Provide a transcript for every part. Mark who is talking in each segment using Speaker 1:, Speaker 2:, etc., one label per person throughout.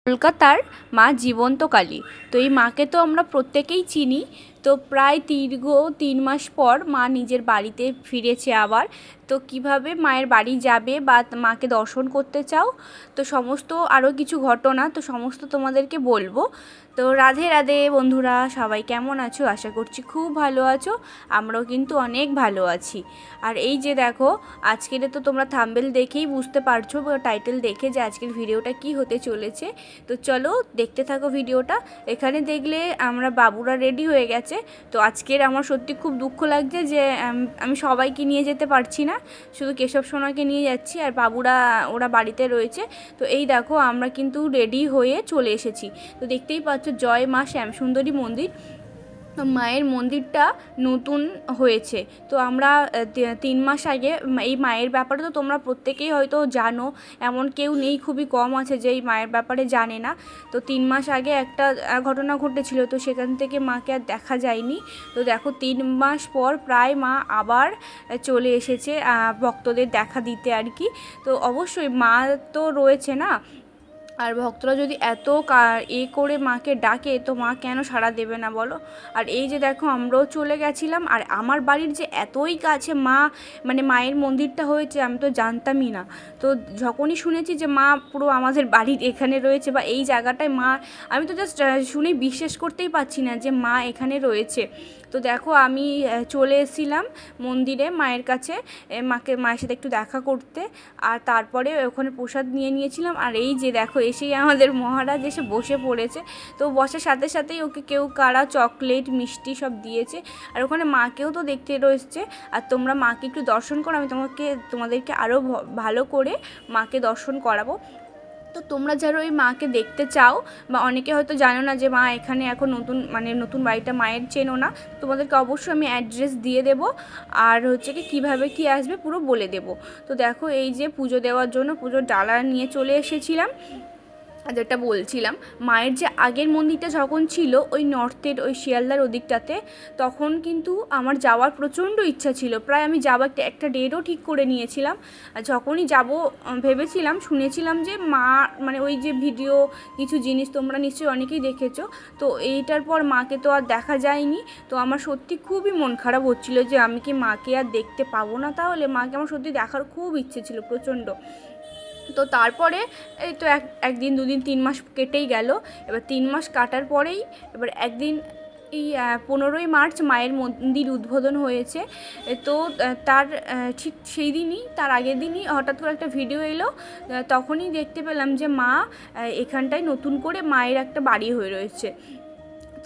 Speaker 1: কলকাতার মা জীবন্ত কালী। তো এই মাকে তো আমরা প্রত্যেকেই চিনি। তো প্রায় দীর্ঘ 3 মাস পর মা নিজের বাড়িতে ফিরেছে আবার। তো কিভাবে মায়ের বাড়ি যাবে বা মাকে দর্শন করতে চাও, তো সমস্ত আরও কিছু ঘটনা তো সমস্ত তোমাদেরকে বলবো। তো রাধে রাধে বন্ধুরা, সবাই কেমন আছো? আশা করছি খুব ভালো আছো। আমরাও কিন্তু অনেক ভালো আছি। আর এই যে দেখো, আজকের তো তোমরা থাম্বনেল দেখেই বুঝতে পারছো বা টাইটেল দেখে যে আজকের ভিডিওটা কি হতে চলেছে। তো চলো দেখতে থাকো ভিডিওটা। এখানে দেখলে আমরা বাবুরা রেডি হয়ে গেছে। তো আজকের আমার সত্যি খুব দুঃখ লাগছে যে আমি সবাইকে নিয়ে যেতে পারছি না, শুধু কেশব সোনাকে নিয়ে যাচ্ছি, আর বাবুরা ওরা বাড়িতে রয়েছে। তো এই দেখো আমরা কিন্তু রেডি হয়ে চলে এসেছি। তো দেখতেই পাচ্ছ জয় মা শ্যামসুন্দরী মন্দির। মায়ের মন্দিরটা নতুন হয়েছে। তো আমরা 3 মাস আগে এই মায়ের ব্যাপারে তো তোমরা প্রত্যেকেই হয়তো জানো, এমন কেউ নেই, খুবই কম আছে যে এই মায়ের ব্যাপারে জানে না। তো 3 মাস আগে একটা ঘটনা ঘটেছিল, তো সেখান থেকে মাকে আর দেখা যায়নি। তো দেখো 3 মাস পর প্রায় মা আবার চলে এসেছে ভক্তদের দেখা দিতে আর কি। তো অবশ্যই মা তো রয়েছে না, আর ভক্তরা যদি এত করে মাকে ডাকে, তো মা কেন সাড়া দেবে না বলো। আর এই যে দেখো আমরাও চলে গেছিলাম, আর আমার বাড়ির যে এতই কাছে মায়ের মন্দিরটা হয়েছে আমি তো জানতামই না। তো যখনই শুনেছি যে মা পুরো আমাদের বাড়ির এখানে রয়েছে বা এই জায়গাটায় মা, আমি তো জাস্ট শুনে বিশ্বাস করতেই পারছি না যে মা এখানে রয়েছে। তো দেখো আমি চলে এসেছিলাম মন্দিরে মায়ের কাছে, মায়ের সাথে একটু দেখা করতে, আর তারপরে ওখানে প্রসাদ নিয়েছিলাম। আর এই যে দেখো এসেই আমাদের মহারাজ এসে বসে পড়েছে। তো বসার সাথে সাথেই ওকে কেউ কারা চকলেট মিষ্টি সব দিয়েছে। আর ওখানে মাকেও তো দেখতে রয়েছে। আর তোমরা মাকে একটু দর্শন করো, আমি তোমাদেরকে আরও ভালো করে মাকে দর্শন করাবো। তো তোমরা যারা ওই মাকে দেখতে চাও, বা অনেকে হয়তো জানো না যে মা এখানে এখন নতুন বাড়িটা মায়ের চেনো না, তোমাদেরকে অবশ্যই আমি অ্যাড্রেস দিয়ে দেব, আর হচ্ছে কি কীভাবে কী আসবে পুরো বলে দেব। তো দেখো এই যে পুজো দেওয়ার জন্য পুজোর ডালা নিয়ে চলে এসেছিলাম। যেটা বলছিলাম, মায়ের যে আগের মন্দিরটা যখন ছিল ওই নর্থের ওই শিয়ালদার ওদিকটাতে, তখন কিন্তু আমার যাওয়ার প্রচণ্ড ইচ্ছা ছিল। প্রায় আমি যাওয়ার একটা ডেটও ঠিক করে নিয়েছিলাম। আর যখনই যাব ভেবেছিলাম, শুনেছিলাম যে মা ওই যে ভিডিও কিছু জিনিস তোমরা নিশ্চয়ই অনেকেই দেখেছো, তো এইটার পর মাকে তো আর দেখা যায়নি। তো আমার সত্যি খুবই মন খারাপ হচ্ছিল যে আমি কি মাকে আর দেখতে পাবো না। তাহলে মাকে আমার সত্যি দেখার খুব ইচ্ছে ছিল প্রচণ্ড। তো তারপরে এই তো একদিন 2 দিন 3 মাস কেটেই গেল। এবার 3 মাস কাটার পরেই এবার একদিন এই 15ই মার্চ মায়ের মন্দির উদ্বোধন হয়েছে। তো তার ঠিক সেই দিনই, তার আগের দিনই হঠাৎ করে একটা ভিডিও এলো। তখনই দেখতে পেলাম যে মা এখানটায় নতুন করে মায়ের একটা বাড়ি হয়ে রয়েছে।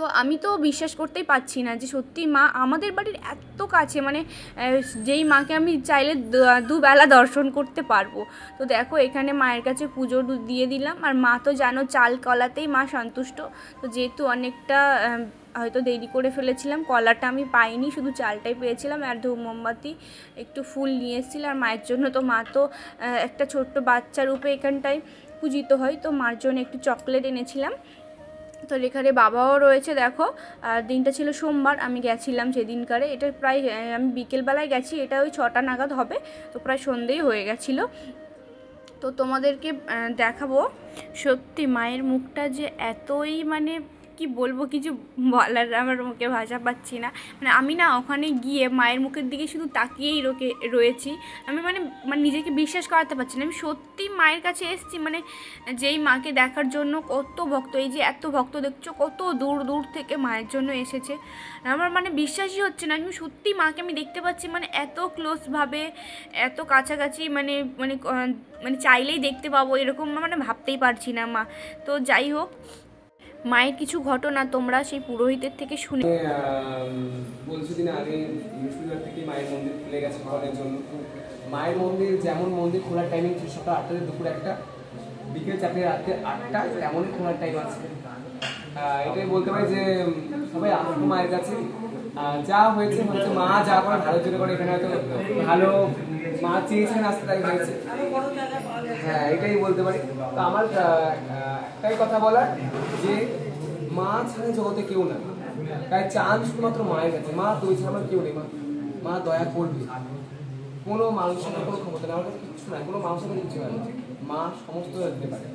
Speaker 1: তো আমি তো বিশ্বাস করতেই পারছি না যে সত্যি মা আমাদের বাড়ির এত কাছে, যেই মাকে আমি চাইলে দুবেলা দর্শন করতে পারবো। তো দেখো এখানে মায়ের কাছে পুজো দিয়ে দিলাম। আর মা তো জানো চাল কলাতেই মা সন্তুষ্ট। তো যেহেতু অনেকটা হয়তো দেরি করে ফেলেছিলাম, কলাটা আমি পাইনি, শুধু চালটাই পেয়েছিলাম, আর ধূপ মোমবাতি একটু ফুল নিয়ে এসেছিলাম। আর মায়ের জন্য তো মা তো একটা ছোট্ট বাচ্চা রূপে এখানটায় পূজিত হয়। তো মার জন্য একটু চকলেট এনেছিলাম। তো এখানে বাবাও রয়েছে দেখো। আর দিনটা ছিল সোমবার, আমি গেছিলাম সেদিনকারে। এটা প্রায় আমি বিকেলবেলায় গেছি, এটা ওই 6টা নাগাদ হবে। তো প্রায় সন্ধেই হয়ে গেছিলো। তো তোমাদেরকে দেখাবো সত্যি মায়ের মুখটা যে এতই কি বলবো, কিছু বলার আমার মুখে ভাষা পাচ্ছি না। আমি না ওখানে গিয়ে মায়ের মুখের দিকে শুধু তাকিয়েই রয়েছি। আমি নিজেকে বিশ্বাস করাতে পারছি না, আমি সত্যি মায়ের কাছে এসেছি। যেই মাকে দেখার জন্য কত ভক্ত, এই যে এত ভক্ত দেখছো, কত দূর দূর থেকে মায়ের জন্য এসেছে। আমার বিশ্বাসই হচ্ছে না, আমি সত্যি মাকে আমি দেখতে পাচ্ছি, এত ক্লোজভাবে, এত কাছাকাছি, চাইলেই দেখতে পাবো এরকম ভাবতেই পারছি না মা। তো যাই হোক, মায়ের কিছু ঘটনা তোমরা সেই পুরোহিতের থেকে শুনে।
Speaker 2: বলছি দিন আগে বৃহস্পতিবার থেকে মায়ের মন্দির খুলে গেছে ভক্তদের জন্য। মায়ের মন্দির যেমন মন্দির খোলার টাইমিং ছিল সকাল 8টা থেকে দুপুর 1টা, বিকেল 4টে রাতে 8টা, তেমনই খোলার টাইম আছে। এটাই বলতে পারি যে সবাই আসবো মায়ের কাছে। যা হয়েছে মা যা করে ভালোর জন্য করে, এখানে হয়তো ভালো মা চেয়েছেন আসতে, তাই হয়েছে। হ্যাঁ, এটাই বলতে পারি। তো আমার একটাই কথা বলার যে মা ছাড়া জগতে কেউ না, তাই চাঁদ শুধুমাত্র মায়ের কাছে। মা তুই ছাড়া আমার কেউ নেই, মা দয়া করবে। কোনো মানুষের কোনো ক্ষমতা নেই আমার কাছে, কিচ্ছু নাই, কোনো মানুষের কাছে কিছু হয় না। মা সমস্ত দিতে পারে,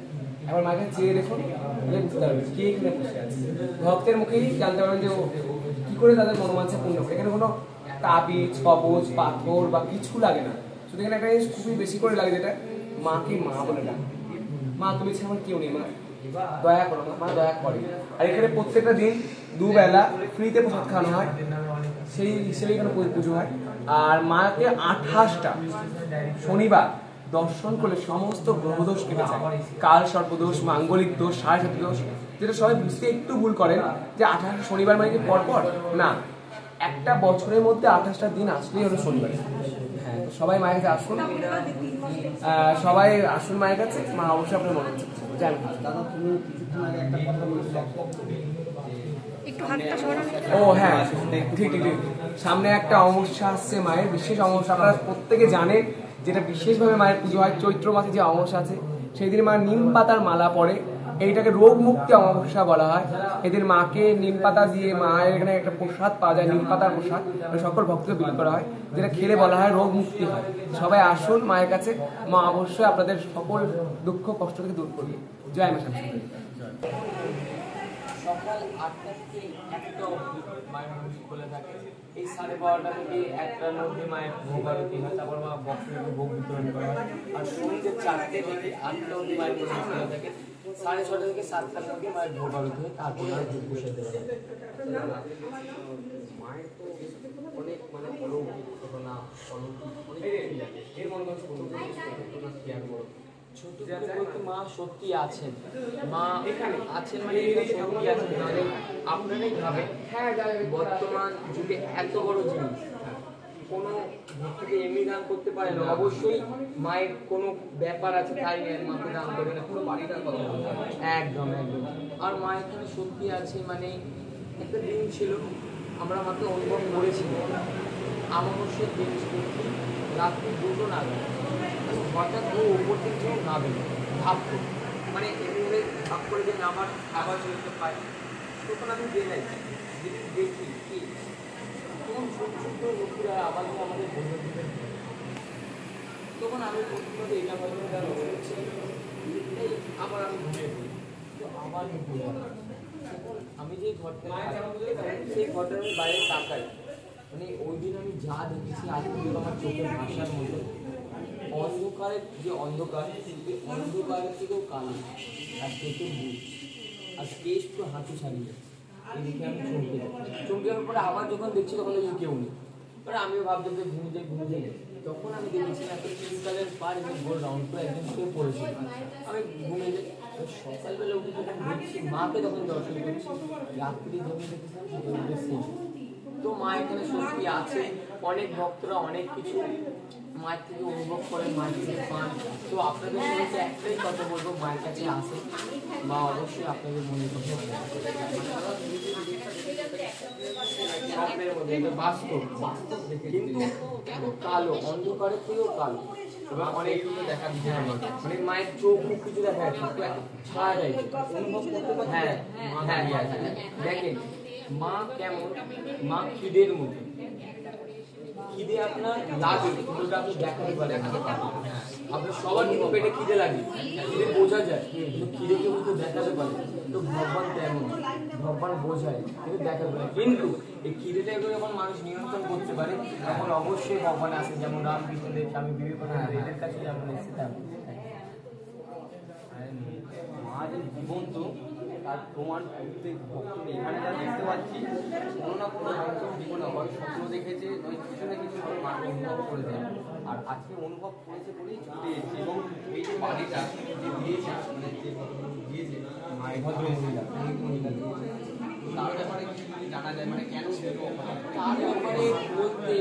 Speaker 2: এবার মায়ের কাছে চেয়ে দেখুন, তাহলে বুঝতে পারবেন কে এখানে বসে আছে। ভক্তের মুখেই জানতে পারবেন যে কি করে তাদের মনোবাঞ্ছা পূর্ণ করে। এখানে কোনো তাবিজ, কবচ, পাথর বা কিছু লাগে না, শুধু এখানে একটা জিনিস খুবই বেশি করে লাগে, যেটা মাকে মা বলে ডাকে। মা তুমি ছাড়া আমার কেউ নেই, মা দয়া করো, মা দয়া করে। আর এখানে প্রত্যেকটা দিন দুবেলা ফ্রিতে প্রসাদ খাওয়ানো হয়, সেই হিসেবে এখানে পুজো হয়। আর মাকে 28টা শনিবার দর্শন করলে সমস্ত গ্রহদোষ কেটে যায়, কাল সর্পদোষ, মাঙ্গলিক দোষ, 7.5 দোষ, যেটা সবাই বুঝতে একটু ভুল করেন যে 28টা শনিবার মানে কি পরপর না, একটা বছরের মধ্যে 28টা দিন আসলেই হলো শনিবার। হ্যাঁ, তো সবাই মায়ের কাছে আসুন, সবাই আসুন মায়ের কাছে, মা অবশ্যই আপনার মনে হচ্ছে। দাদা তুমি কিছুক্ষণ আগে একটা কথা বলেছিলে, ও হ্যাঁ ঠিক ঠিক ঠিক, সামনে একটা অমাবস্যা আসছে মায়ের, বিশেষ অমাবস্যা, আপনারা প্রত্যেকে জানেন যেটা বিশেষভাবে মায়ের পুজো হয়। চৈত্র মাসে যে অমাবস্যা আছে সেই দিন মা নিম পাতার মালা পরে, এইটাকে রোগ মুক্তি অমাবস্যা বলা হয়। এদের মাকে নিম পাতা দিয়ে, মায়ের এখানে একটা প্রসাদ পাওয়া যায়, নিম পাতার প্রসাদ, সকল ভক্তকে বিলি করা হয়, যেটা খেলে বলা হয় রোগ মুক্তি হয়। সবাই আসুন মায়ের কাছে, মা অবশ্যই আপনাদের সকল দুঃখ কষ্ট থেকে দূর করবে। জয় মা শাশুড়ি।
Speaker 3: সকাল 8টা থেকে 1টা অবধি মায়ের মন্দির খোলা থাকে। এই 12:30 থেকে 1টার মধ্যে মায়ের ভোগ আরতি হয়, তারপর মা ভক্তদেরকে ভোগ বিতরণ করা হয়। আর সন্ধ্যে 4টে থেকে 8টা অবধি মায়ের মন্দির খোলা থাকে। 6:30 থেকে 7টার মধ্যে মায়ের ভোগ আরতি হয়, তারপর আর ভোগ বসে দেওয়া হয়।
Speaker 2: মায়ের তো অনেক মানে অলৌকিক ঘটনা, এর মনে হচ্ছে কোনো শেয়ার করো।
Speaker 3: ছোট করে বলতে মা সত্যি আছেন, মা এখানে আছেন মানে সত্যি আছেন। নাহলে আপনারাই ভাবেন বর্তমান যুগে এত বড় জিনিস কোনো ভক্তকে এমনি দান করতে পারে না, অবশ্যই মায়ের কোনো ব্যাপার আছে, তাই মাকে দান করে না, পুরো বাড়িটার কথা একদম একদম। আর মা এখানে সত্যি আছে মানে একটা দিন ছিল, আমরা মাকে অনুভব করেছিলাম। আমাবস্যার দিন ছিল, রাত্রি 2টো নাগাদ হঠাৎ ও ওপর দিন কেউ নামে ধাপ করে, মানে এমনি ধাপ করে যে নামার আবার চলতে পাই। তখন আমি বেরাই দেখি কি কোন ছোট ছোট লোকেরা আবার আমাদের বন্ধু দিতে, তখন আমি প্রথমত এটা ভাবতে হচ্ছে এই আবার আমি ঘুমিয়ে পড়ি, তো আবার আমি যে ঘরটা সেই ঘরটা আমি বাইরে তাকাই, মানে ওই দিন আমি যা দেখেছি আজ পর্যন্ত আমার চোখের ভাষার মতো। অন্ধকারের যে অন্ধকার, সেই অন্ধকারের থেকেও কালো, আর চোখের বুঝ, আর কেশ পুরো হাঁটু ছাড়িয়ে। এই দেখে আমি চমকে যাওয়ার পরে আবার যখন দেখছি তখন দেখি কেউ নেই। এবার আমিও ভাবতাম যে ঘুমিয়ে যাই। তখন আমি দেখেছি একটা তিনতলের পার এবং গোল রাউন্ড করে একজন শুয়ে পড়েছিল। আমি ঘুমিয়ে যাই, সকালবেলা উঠে যখন দেখছি মাকে তখন দর্শন করছি, রাত্রি যখন দেখেছিলাম তো মা এখানে সত্যি আছে। অনেক ভক্তরা অনেক কিছু মায়ের থেকে অনুভব করেন, মায়ের থেকে পান। তো আপনাদের সঙ্গে একটাই কথা বলবো, মায়ের কাছে আসে, মা অবশ্যই আপনাদের মনে কথা স্বপ্নের মধ্যে বাস্তব, কিন্তু কালো, অন্ধকারের থেকেও কালো। এবং অনেক কিছু দেখা দিচ্ছে আমাকে, মানে মায়ের চোখ মুখ কিছু দেখা যাচ্ছে, ছাড়া যাচ্ছে অনুভব করতে পারছি। হ্যাঁ দেখেন মা কেমন, মা খিদের মতো, খিদে আপনার লাগে কিন্তু আপনি দেখাতে পারেন না। আপনার সবার কিন্তু পেটে খিদে লাগে, খিদে বোঝা যায়, কিন্তু খিদে কেউ কিন্তু দেখাতে পারে। তো ভগবান তেমন, ভগবান বোঝায় কিন্তু দেখাতে পারে। কিন্তু এই খিদেটাকে যখন মানুষ নিয়ন্ত্রণ করতে পারে তখন অবশ্যই ভগবান আসে, যেমন রামকৃষ্ণদেব, স্বামী বিবেকানন্দ, এদের কাছে যেমন এসে তেমন।
Speaker 4: মা যে জীবন্ত তার প্রমাণ প্রত্যেক ভক্তকে এখানে যা দেখতে পাচ্ছি, কোনো না কোনো ভক্ত জীবনে হয় স্বপ্ন দেখেছে, নয় কিছু না কিছু মাকে অনুভব করেছে। আর আজকে অনুভব করেছে বলেই ছুটে এসেছে। এবং এই যে বাড়িটা যে দিয়েছে, মানে যে দিয়েছে মায়ের ভদ্রমহিলা, এই মহিলা তার ব্যাপারে কিছু যদি জানা যায়, মানে কেন দিল
Speaker 3: তার ব্যাপারে বলতে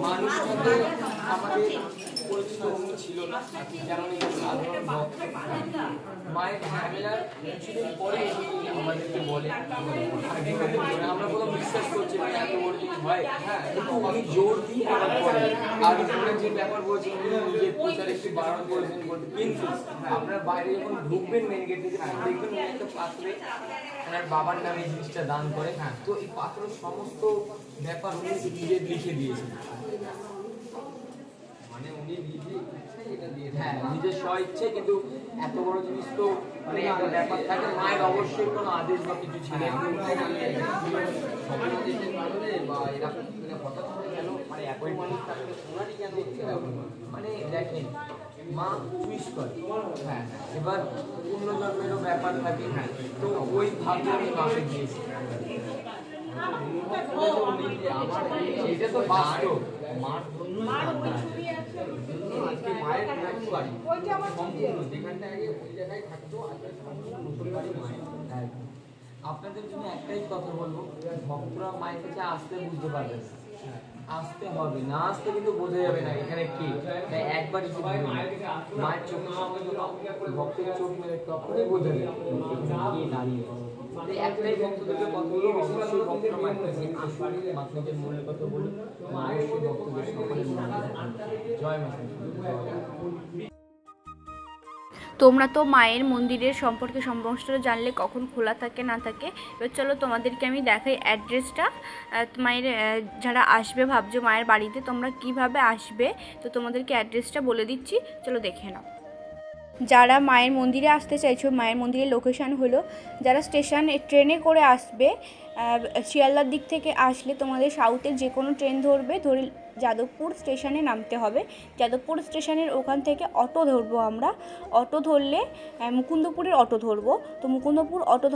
Speaker 3: মানুষটাকে আমাদের পরিচিত ছিল না, যেমন সাধারণ ভক্ত। মায়ের ঝামেলার কিছুদিন পরে আমাদেরকে বলে, আমরা কোনো বিশ্বাস করছি না এত বড় জিনিস হয়, কিন্তু উনি জোর দিয়ে আমার পরে আর উপরে যে ব্যাপার বলছেন উনি নিজের প্রচার একটু বারণ করেছেন বলতে। কিন্তু আপনার বাইরে যখন ঢুকবেন মেন গেট থেকে দেখবেন উনি একটা পাত্রে ওনার বাবার নামে এই জিনিসটা দান করে। তো এই পাত্রের সমস্ত ব্যাপার উনি নিজে লিখে দিয়েছেন।
Speaker 4: মানে উনি নিজে ইচ্ছাই এটা দিয়ে
Speaker 3: হ্যাঁ, নিজের স্ব ইচ্ছে, কিন্তু এত বড় জিনিস তো মানে একটা ব্যাপার থাকে, মায়ের অবশ্যই কোনো আদেশ বা কিছু ছিল।
Speaker 4: স্বপ্ন দেশের কারণে বা এরকম মানে হঠাৎ করে কেন মানে এত মানুষ থাকলে ওনারই কেন হচ্ছে
Speaker 3: মানে দেখেন, মা চুইস করে, হ্যাঁ, এবার পুণ্যজন্মেরও ব্যাপার থাকে, হ্যাঁ, তো ওই ভাবে আমি মাকে দিয়েছি। এটা তো বাস্তব।
Speaker 4: মার জন্য আজকে মায়ের নতুন বাড়ি সম্পূর্ণ যেখানটা আগে ওই জায়গায় থাকতো আজকে সম্পূর্ণ নতুন বাড়ি মায়ের।
Speaker 3: আপনাদের জন্য একটাই কথা বলবো, ভক্তরা মায়ের কাছে আসতে বুঝতে পারবে না, আসতে হবে, না আসতে কিন্তু বোঝা যাবে না এখানে কি। তাই একবার এসে মায়ের চোখের সামনে ভক্তের চোখ মেরে তখনই বোঝা যায় এখানে গিয়ে দাঁড়িয়ে। তাই একটাই ভক্তদেরকে কথা বলবো, অবশ্যই ভক্তরা মায়ের কাছে আসুন, আপনাদের মনের কথা বলুন, অবশ্যই ভক্তদের সকলের মনে জয় মা।
Speaker 1: তোমরা তো মায়ের মন্দিরের সম্পর্কে সমস্তটা জানলে, কখন খোলা থাকে না থাকে। এবার চলো তোমাদেরকে আমি দেখাই অ্যাড্রেসটা। মায়ের যারা আসবে ভাবছো মায়ের বাড়িতে তোমরা কিভাবে আসবে, তো তোমাদেরকে অ্যাড্রেসটা বলে দিচ্ছি, চলো দেখে নাও। যারা মায়ের মন্দিরে আসতে চাইছো, মায়ের মন্দিরের লোকেশান হলো, যারা ট্রেনে করে আসবে, শিয়ালদার দিক থেকে আসলে তোমাদের সাউথের যে কোনো ট্রেন ধরবে, ধরে যাদবপুর স্টেশনে নামতে হবে। যাদবপুর স্টেশনের ওখান থেকে অটো ধরবো আমরা। অটো ধরলে মুকুন্দপুরের অটো ধরবো। তো মুকুন্দপুর অটো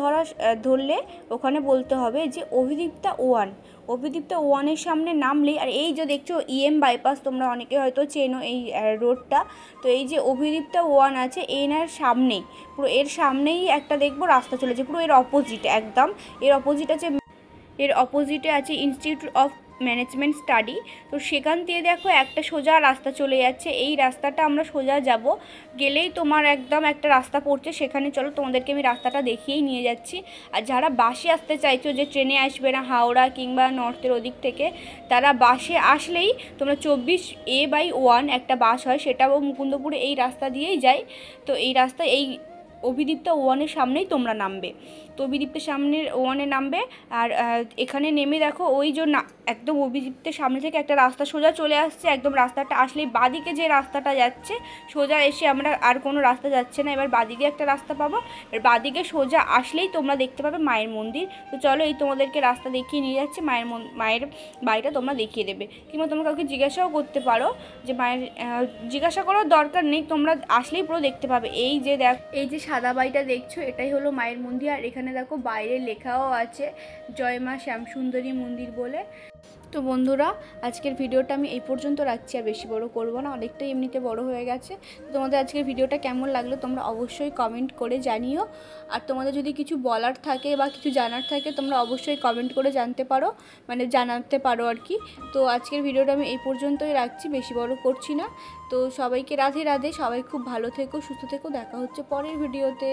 Speaker 1: ধরলে ওখানে বলতে হবে যে অভিদীপ্তা 1। অভিদীপ্তা 1-এর সামনে নামলেই, আর এই যে দেখছো বাইপাস, তোমরা অনেকে হয়তো চেনো এই রোডটা। তো এই যে অভিদীপ্তা 1 আছে, এনার সামনেই, পুরো এর সামনেই একটা দেখবো রাস্তা চলেছে, পুরো এর অপোজিট একদম। এর অপোজিটে আছে ইনস্টিটিউট অফ ম্যানেজমেন্ট স্টাডি। তো সেখান দিয়ে দেখো একটা সোজা রাস্তা চলে যাচ্ছে, এই রাস্তাটা আমরা সোজা যাব, গেলেই তোমার একদম একটা রাস্তা পড়ছে, সেখানে চলো তোমাদেরকে আমি রাস্তাটা দেখিয়েই নিয়ে যাচ্ছি। আর যারা বাসে আসতে চাইছো, যে ট্রেনে আসবে না হাওড়া কিংবা নর্থের ওদিক থেকে, তারা বাসে আসলেই তোমরা 24A/1 একটা বাস হয়, সেটাও মুকুন্দপুরে এই রাস্তা দিয়েই যায়। তো এই রাস্তা এই অভিদীপ্তা 1-এর সামনেই তোমরা নামবে। তো অভিদীপ্তের সামনের 1-এ নামবে, আর এখানে নেমে দেখো ওই যে না একদম অভিদীপ্তের সামনে থেকে একটা রাস্তা সোজা চলে আসছে। একদম রাস্তাটা আসলেই বাঁদিকে যে রাস্তাটা যাচ্ছে, সোজা এসে আমরা আর কোনো রাস্তা যাচ্ছে না, এবার বাঁদিকে একটা রাস্তা পাবো। এবার বাঁদিকে সোজা আসলেই তোমরা দেখতে পাবে মায়ের মন্দির। তো চলো এই তোমাদেরকে রাস্তা দেখিয়ে নিয়ে যাচ্ছে, মায়ের বাড়িটা তোমরা দেখিয়ে দেবে। কিংবা তোমরা কাউকে জিজ্ঞাসাও করতে পারো যে মায়ের, জিজ্ঞাসা করার দরকার নেই, তোমরা আসলেই পুরো দেখতে পাবে। এই যে সাদা বাড়িটা দেখছো, এটাই হলো মায়ের মন্দির। আর এখানে দেখো বাইরে লেখাও আছে জয় মা শ্যামসুন্দরী মন্দির বলে। তো বন্ধুরা, আজকের ভিডিওটা আমি এই পর্যন্ত রাখছি, আর বেশি বড় করব না, অনেকটাই এমনিতে বড় হয়ে গেছে। তো তোমাদের আজকের ভিডিওটা কেমন লাগলো তোমরা অবশ্যই কমেন্ট করে জানিও। আর তোমাদের যদি কিছু বলার থাকে বা কিছু জানার থাকে, তোমরা অবশ্যই কমেন্ট করে জানাতে পারো আর কি। তো আজকের ভিডিওটা আমি এই পর্যন্তই রাখছি, বেশি বড় করছি না। তো সবাইকে রাধে রাধে, সবাই খুব ভালো থেকো, সুস্থ থেকো, দেখা হচ্ছে পরের ভিডিওতে।